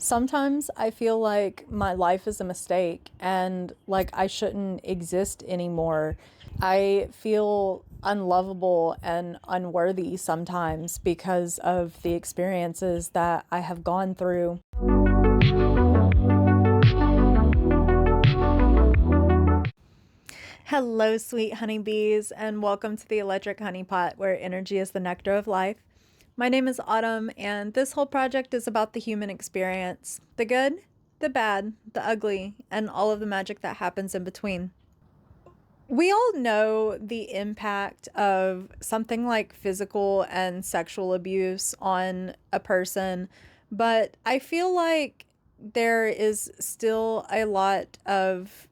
Sometimes I feel like my life is a mistake and like I shouldn't exist anymore. I feel unlovable and unworthy sometimes because of the experiences that I have gone through. Hello, sweet honeybees, and welcome to the Electric Honey Pot, where energy is the nectar of life. My name is Autumn, and this whole project is about the human experience, the good, the bad, the ugly, and all of the magic that happens in between. We all know the impact of something like physical and sexual abuse on a person, but I feel like there is still a lot of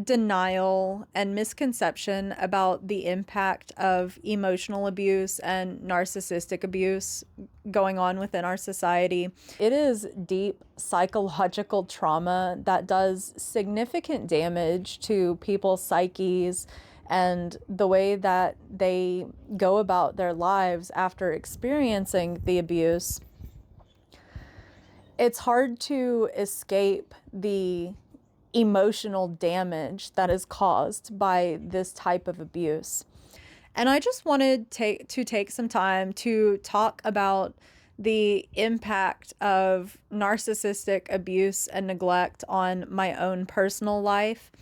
denial and misconception about the impact of emotional abuse and narcissistic abuse going on within our society. It is deep psychological trauma that does significant damage to people's psyches and the way that they go about their lives after experiencing the abuse. It's hard to escape the emotional damage that is caused by this type of abuse. And I just wanted to take some time to talk about the impact of narcissistic abuse and neglect on my own personal life.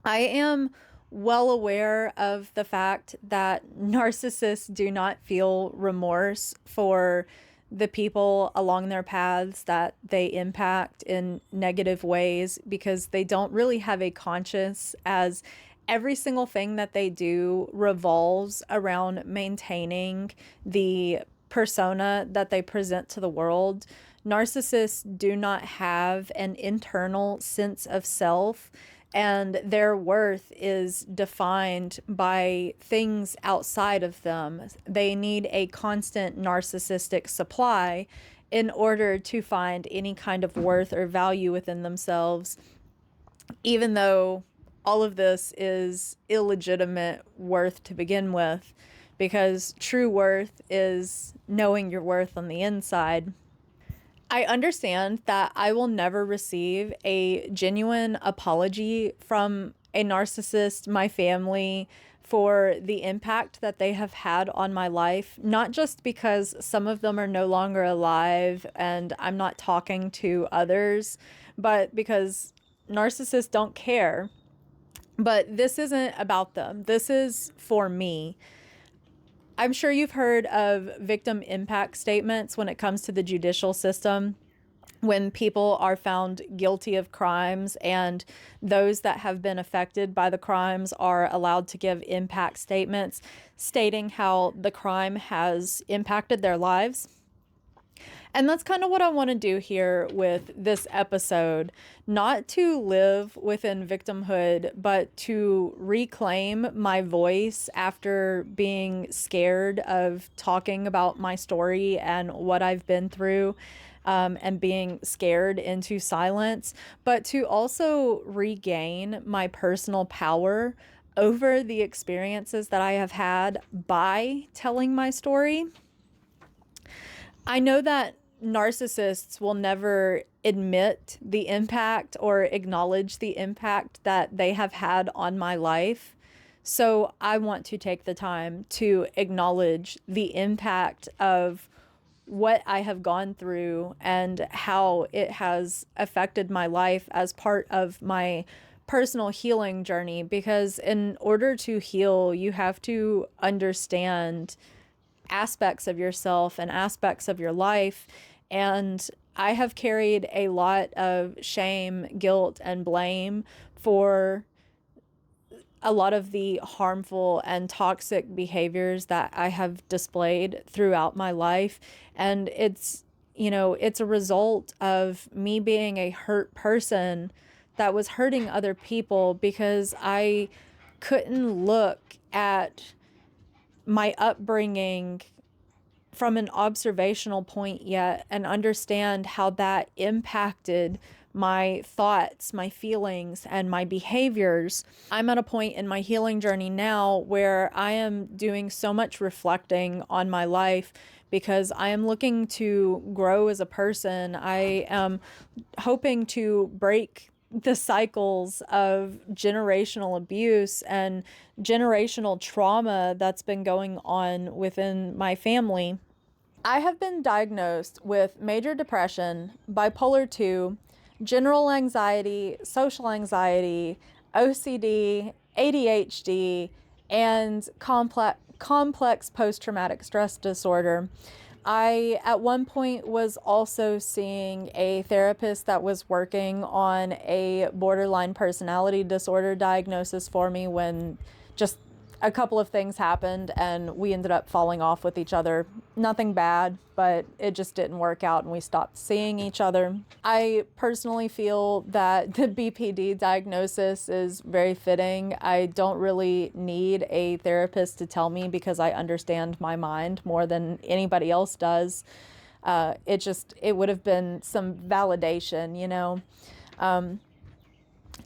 I am well aware of the fact that narcissists do not feel remorse for the people along their paths that they impact in negative ways because they don't really have a conscience, as every single thing that they do revolves around maintaining the persona that they present to the world. Narcissists do not have an internal sense of self, and their worth is defined by things outside of them. They need a constant narcissistic supply in order to find any kind of worth or value within themselves, even though all of this is illegitimate worth to begin with, because true worth is knowing your worth on the inside. I understand that I will never receive a genuine apology from a narcissist, my family, for the impact that they have had on my life, not just because some of them are no longer alive and I'm not talking to others, but because narcissists don't care. But this isn't about them. This is for me. I'm sure you've heard of victim impact statements when it comes to the judicial system, when people are found guilty of crimes and those that have been affected by the crimes are allowed to give impact statements stating how the crime has impacted their lives. And that's kind of what I want to do here with this episode, not to live within victimhood, but to reclaim my voice after being scared of talking about my story and what I've been through, and being scared into silence, but to also regain my personal power over the experiences that I have had by telling my story. I know that narcissists will never admit the impact or acknowledge the impact that they have had on my life. So I want to take the time to acknowledge the impact of what I have gone through and how it has affected my life as part of my personal healing journey. Because in order to heal, you have to understand aspects of yourself and aspects of your life. And I have carried a lot of shame, guilt, and blame for a lot of the harmful and toxic behaviors that I have displayed throughout my life. And it's a result of me being a hurt person that was hurting other people because I couldn't look at my upbringing from an observational point yet and understand how that impacted my thoughts, my feelings, and my behaviors. I'm at a point in my healing journey now where I am doing so much reflecting on my life because I am looking to grow as a person. I am hoping to break the cycles of generational abuse and generational trauma that's been going on within my family. I have been diagnosed with major depression, bipolar 2, general anxiety, social anxiety, OCD, ADHD, and complex post-traumatic stress disorder. I, at one point, was also seeing a therapist that was working on a borderline personality disorder diagnosis for me when just a couple of things happened and we ended up falling off with each other. Nothing bad, but it just didn't work out and we stopped seeing each other. I personally feel that the BPD diagnosis is very fitting. I don't really need a therapist to tell me because I understand my mind more than anybody else does. It would have been some validation, you know.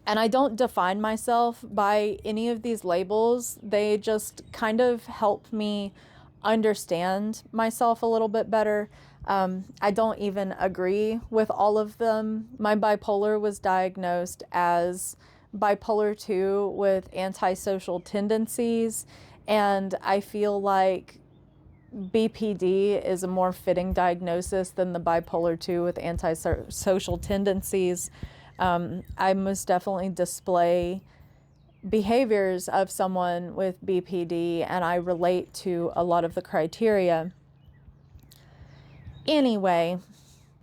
And I don't define myself by any of these labels. They just kind of help me understand myself a little bit better. I don't even agree with all of them. My bipolar was diagnosed as bipolar 2 with antisocial tendencies, and I feel like BPD is a more fitting diagnosis than the bipolar 2 with antisocial tendencies. I most definitely display behaviors of someone with BPD, and I relate to a lot of the criteria. Anyway,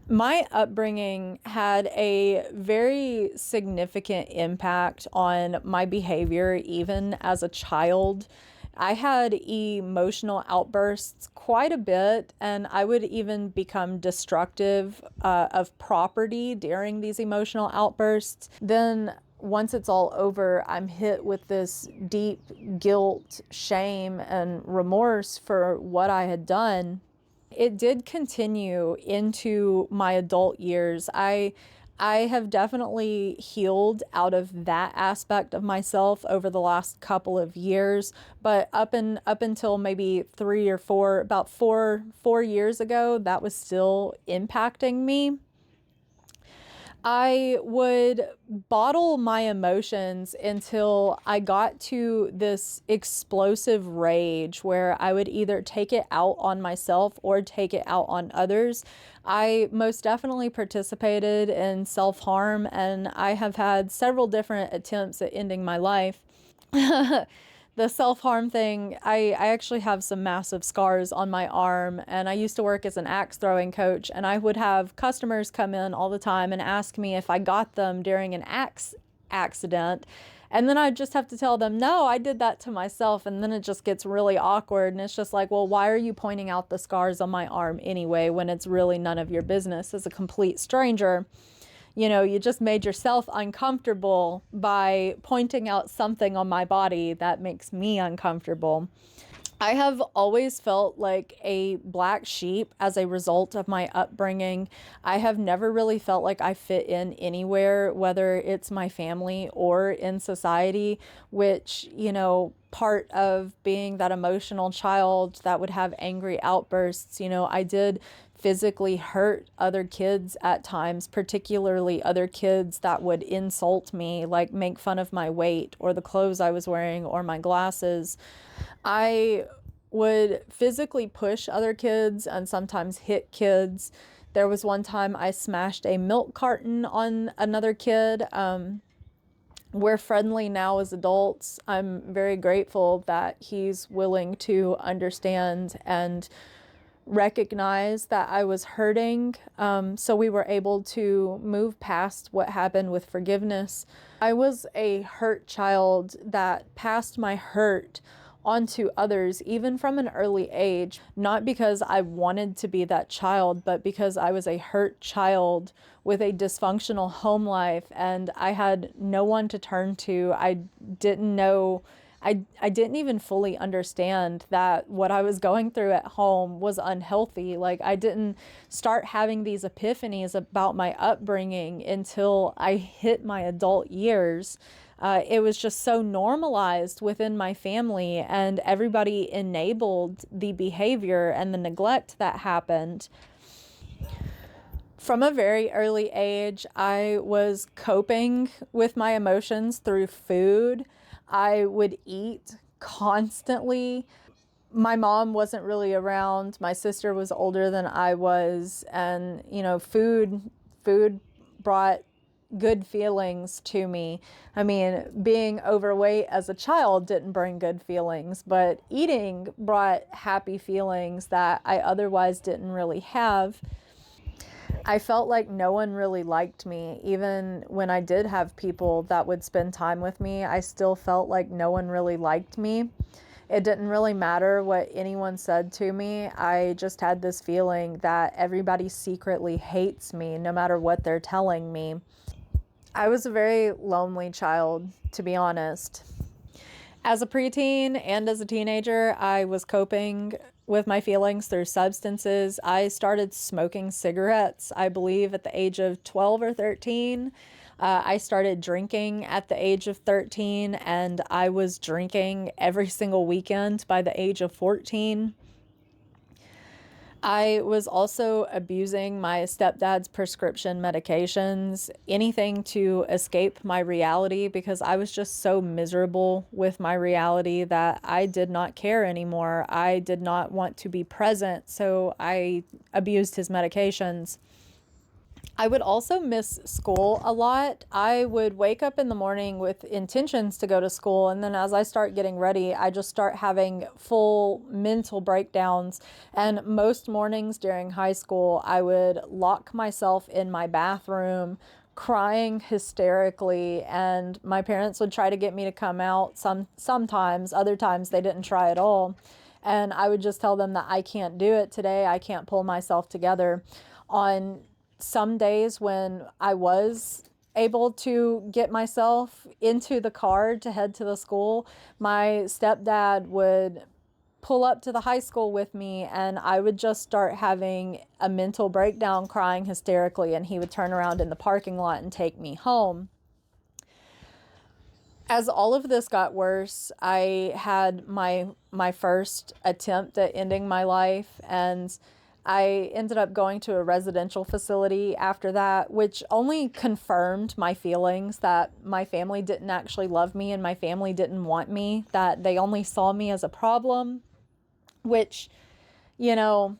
my upbringing had a very significant impact on my behavior, even as a child. I had emotional outbursts quite a bit, and I would even become destructive of property during these emotional outbursts. Then once it's all over, I'm hit with this deep guilt, shame, and remorse for what I had done. It did continue into my adult years. I have definitely healed out of that aspect of myself over the last couple of years, but up until maybe about four years ago, that was still impacting me. I would bottle my emotions until I got to this explosive rage where I would either take it out on myself or take it out on others. I most definitely participated in self-harm, and I have had several different attempts at ending my life. The self-harm thing, I actually have some massive scars on my arm, and I used to work as an axe throwing coach, and I would have customers come in all the time and ask me if I got them during an axe accident. And then I'd just have to tell them, no, I did that to myself. And then it just gets really awkward. And it's just like, well, why are you pointing out the scars on my arm anyway, when it's really none of your business as a complete stranger? You know, you just made yourself uncomfortable by pointing out something on my body that makes me uncomfortable. I have always felt like a black sheep as a result of my upbringing. I have never really felt like I fit in anywhere, whether it's my family or in society, which, you know, part of being that emotional child that would have angry outbursts, you know, I did physically hurt other kids at times, particularly other kids that would insult me, like make fun of my weight or the clothes I was wearing or my glasses. I would physically push other kids and sometimes hit kids. There was one time I smashed a milk carton on another kid. We're friendly now as adults. I'm very grateful that he's willing to understand and recognize that I was hurting. So we were able to move past what happened with forgiveness. I was a hurt child that passed my hurt onto others, even from an early age, not because I wanted to be that child, but because I was a hurt child with a dysfunctional home life and I had no one to turn to. I didn't know, I didn't even fully understand that what I was going through at home was unhealthy. Like, I didn't start having these epiphanies about my upbringing until I hit my adult years. It was just so normalized within my family, and everybody enabled the behavior and the neglect that happened. From a very early age, I was coping with my emotions through food. I would eat constantly. My mom wasn't really around. My sister was older than I was, and food brought good feelings to me. I mean, being overweight as a child didn't bring good feelings, but eating brought happy feelings that I otherwise didn't really have. I felt like no one really liked me. Even when I did have people that would spend time with me, I still felt like no one really liked me. It didn't really matter what anyone said to me. I just had this feeling that everybody secretly hates me, no matter what they're telling me. I was a very lonely child, to be honest. As a preteen and as a teenager, I was coping with my feelings through substances. I started smoking cigarettes, I believe, at the age of 12 or 13. I started drinking at the age of 13, and I was drinking every single weekend by the age of 14. I was also abusing my stepdad's prescription medications, anything to escape my reality, because I was just so miserable with my reality that I did not care anymore. I did not want to be present, so I abused his medications. I would also miss school a lot. I would wake up in the morning with intentions to go to school, and then as I start getting ready, I just start having full mental breakdowns. And most mornings during high school, I would lock myself in my bathroom, crying hysterically, and my parents would try to get me to come out sometimes. Other times they didn't try at all. And I would just tell them that I can't do it today. I can't pull myself together. On some days when I was able to get myself into the car to head to the school, my stepdad would pull up to the high school with me, and I would just start having a mental breakdown, crying hysterically, and he would turn around in the parking lot and take me home. As all of this got worse, I had my first attempt at ending my life, and I ended up going to a residential facility after that, which only confirmed my feelings that my family didn't actually love me and my family didn't want me, that they only saw me as a problem, which, I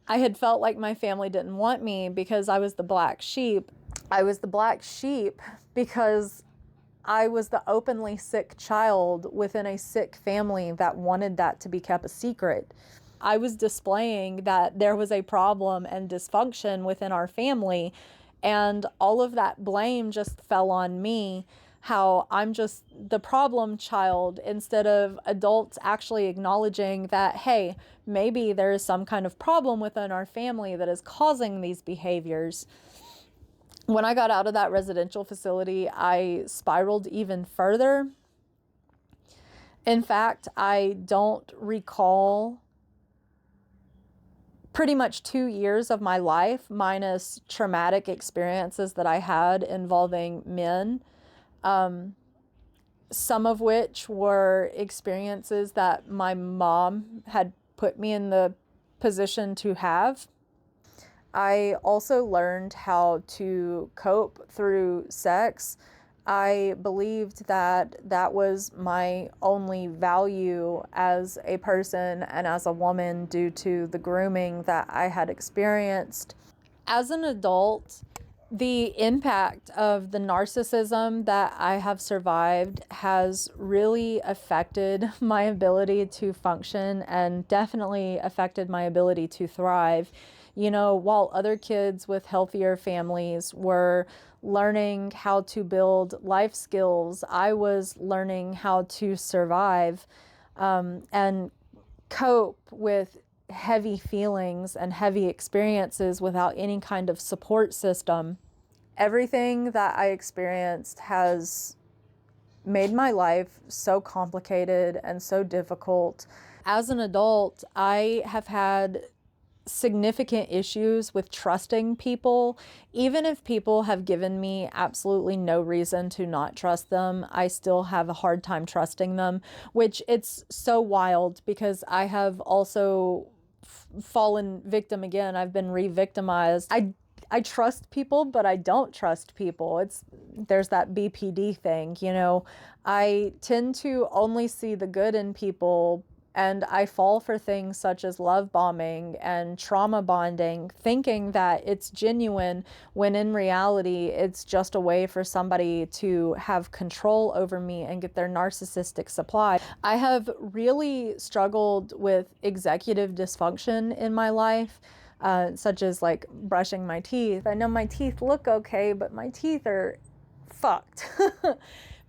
had felt like my family didn't want me because I was the black sheep. I was the black sheep because I was the openly sick child within a sick family that wanted that to be kept a secret. I was displaying that there was a problem and dysfunction within our family, and all of that blame just fell on me, how I'm just the problem child, instead of adults actually acknowledging that, hey, maybe there is some kind of problem within our family that is causing these behaviors. When I got out of that residential facility, I spiraled even further. In fact, I don't recall pretty much 2 years of my life, minus traumatic experiences that I had involving men, some of which were experiences that my mom had put me in the position to have. I also learned how to cope through sex. I believed that that was my only value as a person and as a woman due to the grooming that I had experienced. As an adult, the impact of the narcissism that I have survived has really affected my ability to function and definitely affected my ability to thrive. While other kids with healthier families were learning how to build life skills, I was learning how to survive and cope with heavy feelings and heavy experiences without any kind of support system. Everything that I experienced has made my life so complicated and so difficult. As an adult, I have had significant issues with trusting people. Even if people have given me absolutely no reason to not trust them, I still have a hard time trusting them, which it's so wild because I have also fallen victim again. I've been re-victimized. I trust people, but I don't trust people. There's that BPD thing, you know. I tend to only see the good in people, and I fall for things such as love bombing and trauma bonding, thinking that it's genuine when in reality it's just a way for somebody to have control over me and get their narcissistic supply. I have really struggled with executive dysfunction in my life. Such as like brushing my teeth. I know my teeth look okay, but my teeth are fucked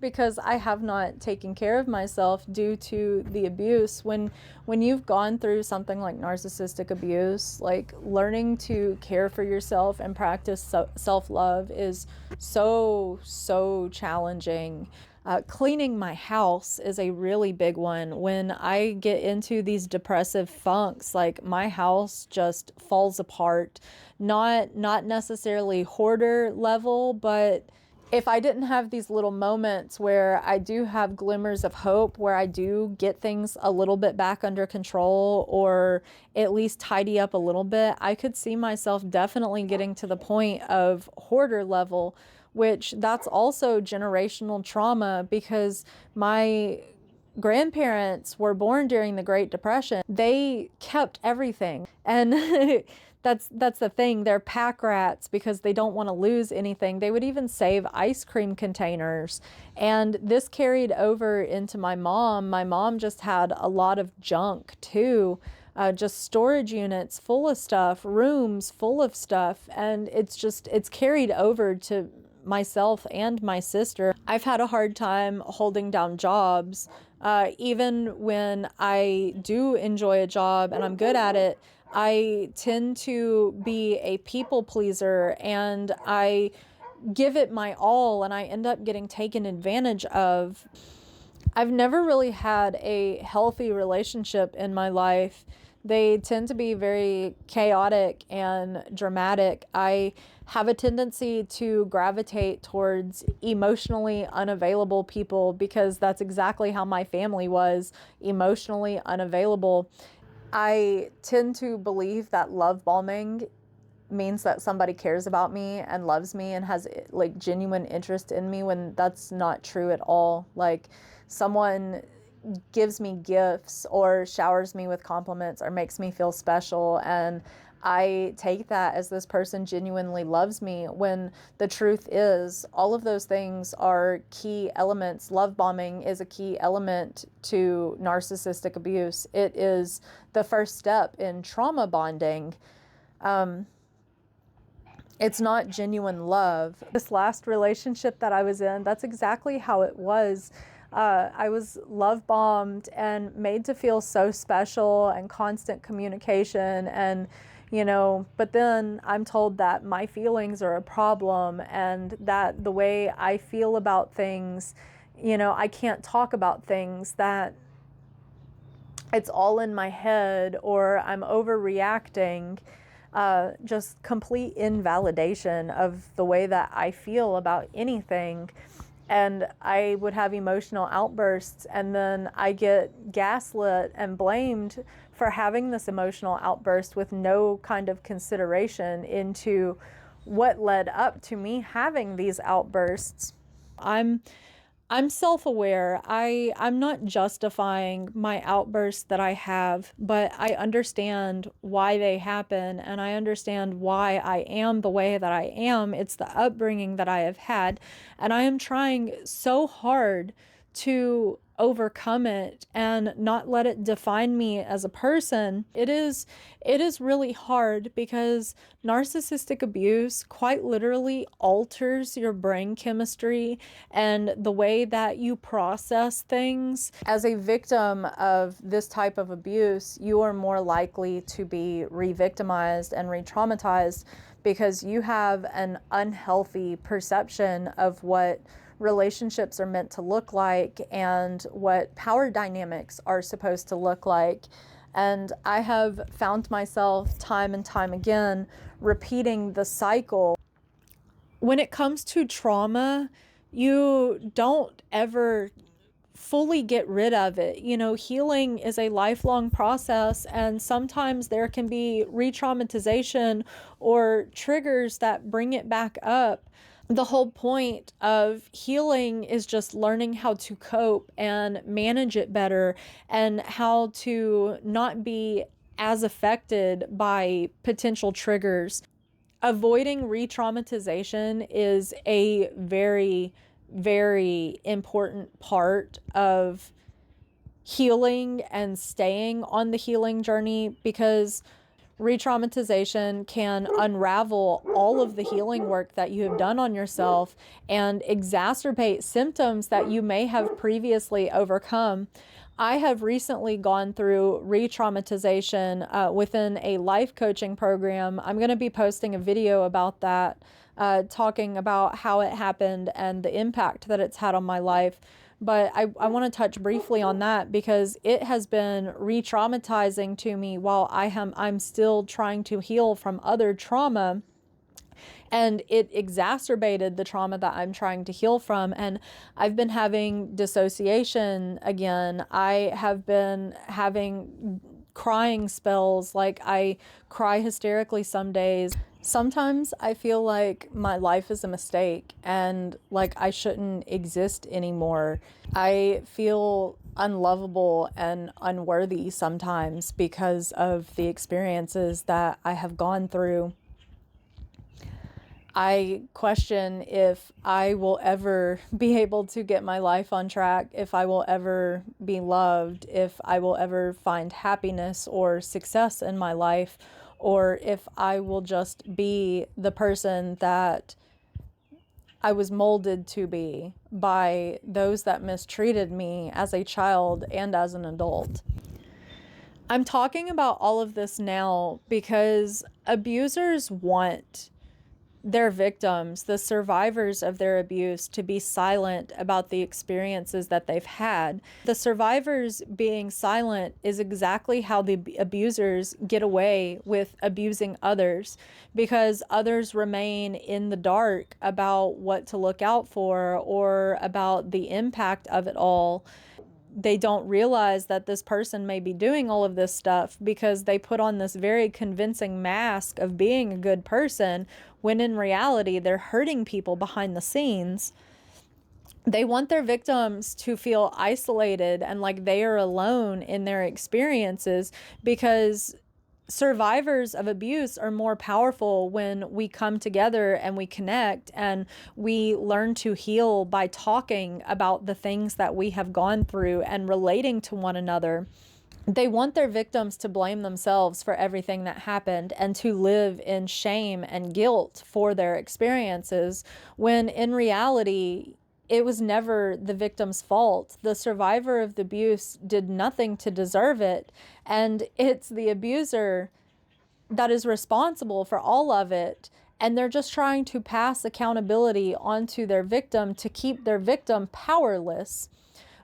because I have not taken care of myself due to the abuse. When you've gone through something like narcissistic abuse, like learning to care for yourself and practice self-love is so challenging. Cleaning my house is a really big one. When I get into these depressive funks, like my house just falls apart. Not necessarily hoarder level, but if I didn't have these little moments where I do have glimmers of hope, where I do get things a little bit back under control or at least tidy up a little bit, I could see myself definitely getting to the point of hoarder level, which that's also generational trauma because my grandparents were born during the Great Depression. They kept everything. And that's the thing. They're pack rats because they don't want to lose anything. They would even save ice cream containers. And this carried over into my mom. My mom just had a lot of junk too. Just storage units full of stuff, rooms full of stuff. And it's carried over to myself and my sister. I've had a hard time holding down jobs. Even when I do enjoy a job and I'm good at it, I tend to be a people pleaser and I give it my all and I end up getting taken advantage of. I've never really had a healthy relationship in my life. They tend to be very chaotic and dramatic. I have a tendency to gravitate towards emotionally unavailable people because that's exactly how my family was, emotionally unavailable. I tend to believe that love bombing means that somebody cares about me and loves me and has like genuine interest in me when that's not true at all. Like someone gives me gifts or showers me with compliments or makes me feel special, and I take that as this person genuinely loves me, when the truth is all of those things are key elements. Love bombing is a key element to narcissistic abuse. It is the first step in trauma bonding. It's not genuine love. This last relationship that I was in, that's exactly how it was. I was love bombed and made to feel so special and constant communication, and but then I'm told that my feelings are a problem and that the way I feel about things, I can't talk about things, that it's all in my head or I'm overreacting. Just complete invalidation of the way that I feel about anything. And I would have emotional outbursts, and then I get gaslit and blamed for having this emotional outburst with no kind of consideration into what led up to me having these outbursts. I'm self-aware. I'm not justifying my outbursts that I have, but I understand why they happen, and I understand why I am the way that I am. It's the upbringing that I have had, and I am trying so hard to overcome it and not let it define me as a person. It is really hard because narcissistic abuse quite literally alters your brain chemistry and the way that you process things. As a victim of this type of abuse, you are more likely to be re-victimized and re-traumatized because you have an unhealthy perception of what relationships are meant to look like and what power dynamics are supposed to look like. And I have found myself time and time again repeating the cycle. When it comes to trauma, you don't ever fully get rid of it. You know, healing is a lifelong process, and sometimes there can be re-traumatization or triggers that bring it back up. The whole point of healing is just learning how to cope and manage it better, and how to not be as affected by potential triggers. Avoiding re-traumatization is a very, very important part of healing and staying on the healing journey, because re-traumatization can unravel all of the healing work that you have done on yourself and exacerbate symptoms that you may have previously overcome. I have recently gone through re-traumatization within a life coaching program. I'm going to be posting a video about that, talking about how it happened and the impact that it's had on my life. But I want to touch briefly on that because it has been re-traumatizing to me while I'm still trying to heal from other trauma. And it exacerbated the trauma that I'm trying to heal from. And I've been having dissociation again. I have been having crying spells. Like, I cry hysterically some days. Sometimes I feel like my life is a mistake and like I shouldn't exist anymore. I feel unlovable and unworthy sometimes because of the experiences that I have gone through. I question if I will ever be able to get my life on track, if I will ever be loved, if I will ever find happiness or success in my life, or if I will just be the person that I was molded to be by those that mistreated me as a child and as an adult. I'm talking about all of this now because abusers want their victims, the survivors of their abuse, to be silent about the experiences that they've had. The survivors being silent is exactly how the abusers get away with abusing others, because others remain in the dark about what to look out for or about the impact of it all. They don't realize that this person may be doing all of this stuff because they put on this very convincing mask of being a good person, when in reality they're hurting people behind the scenes. They want their victims to feel isolated and like they are alone in their experiences, because survivors of abuse are more powerful when we come together and we connect and we learn to heal by talking about the things that we have gone through and relating to one another. They want their victims to blame themselves for everything that happened and to live in shame and guilt for their experiences, when in reality, it was never the victim's fault. The survivor of the abuse did nothing to deserve it, and it's the abuser that is responsible for all of it. And they're just trying to pass accountability onto their victim to keep their victim powerless.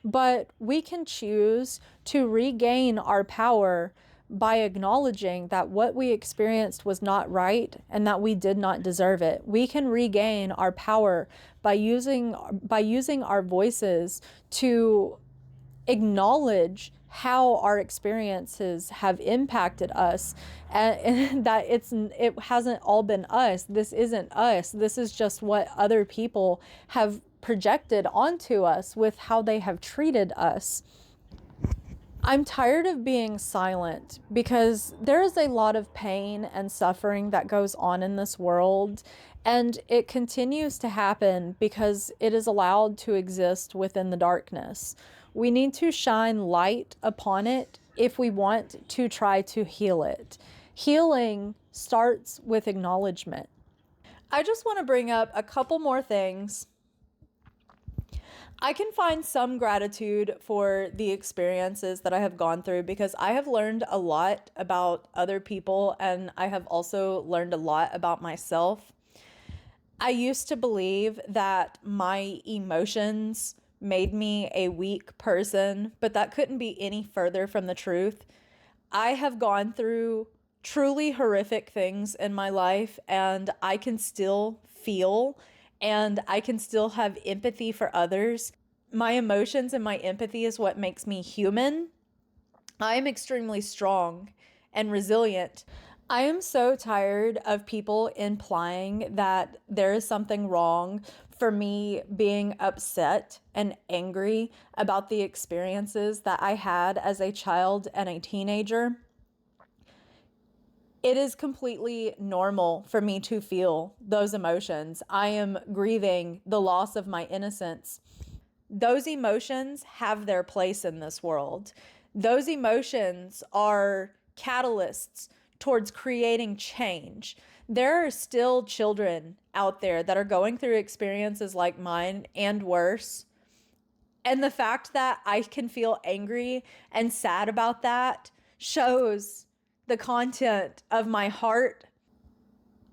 But we can choose to regain our power by acknowledging that what we experienced was not right and that we did not deserve it. We can regain our power by using our voices to acknowledge how our experiences have impacted us, and that it hasn't all been us. This isn't us. This is just what other people have projected onto us with how they have treated us. I'm tired of being silent because there is a lot of pain and suffering that goes on in this world, and it continues to happen because it is allowed to exist within the darkness. We need to shine light upon it if we want to try to heal it. Healing starts with acknowledgement. I just want to bring up a couple more things. I can find some gratitude for the experiences that I have gone through because I have learned a lot about other people, and I have also learned a lot about myself. I used to believe that my emotions made me a weak person, but that couldn't be any further from the truth. I have gone through truly horrific things in my life, and I can still feel and I can still have empathy for others. My emotions and my empathy is what makes me human. I am extremely strong and resilient. I am so tired of people implying that there is something wrong for me being upset and angry about the experiences that I had as a child and a teenager. It is completely normal for me to feel those emotions. I am grieving the loss of my innocence. Those emotions have their place in this world. Those emotions are catalysts towards creating change. There are still children out there that are going through experiences like mine and worse. And the fact that I can feel angry and sad about that shows the content of my heart.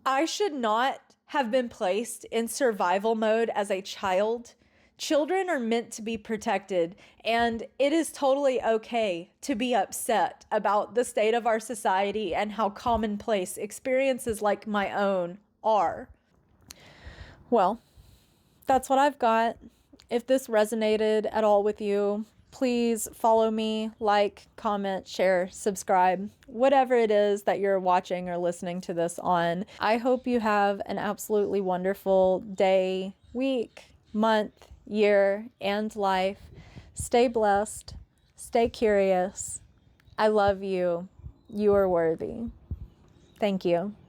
I should not have been placed in survival mode as a child. Children are meant to be protected, and it is totally okay to be upset about the state of our society and how commonplace experiences like my own are. Well, that's what I've got. If this resonated at all with you, please follow me, like, comment, share, subscribe, whatever it is that you're watching or listening to this on. I hope you have an absolutely wonderful day, week, month, year, and life. Stay blessed. Stay curious. I love you. You are worthy. Thank you.